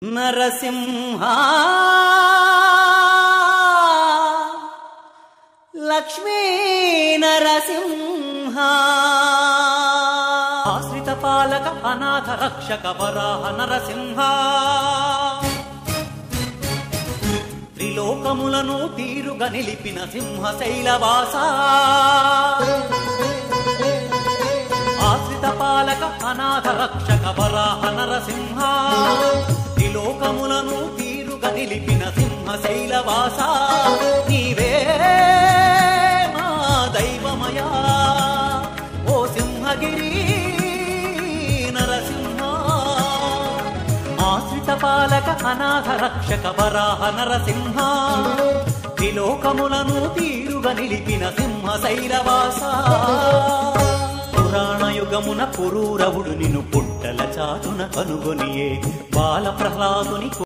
నరసింహ లక్ష్మీ నరసింహ ఆశ్రిత పాలక అనాథ రక్షక వరాహ నరసింహ త్రిలోకములను తీరుగా నిలిపిన సింహ శైలవాస ఆశ్రిత పాలక అనాథ రక్షక వరాహ నరసింహ త్రిలోకములను తీరుగా నిలిపిన సింహ శైలవాస నీవే మా దైవమయా ఓ సింహగిరి నరసింహ ఆశ్రిత పాలక అనాథ రక్షక వరాహ నరసింహ త్రిలోకములను తీరుగా నిలిపిన సింహ శైలవాస పురాణయుగమున పురూరవుడు నిన్ను పుట్టల చాటున కనుగొనియే బాల ప్రహ్లాదుని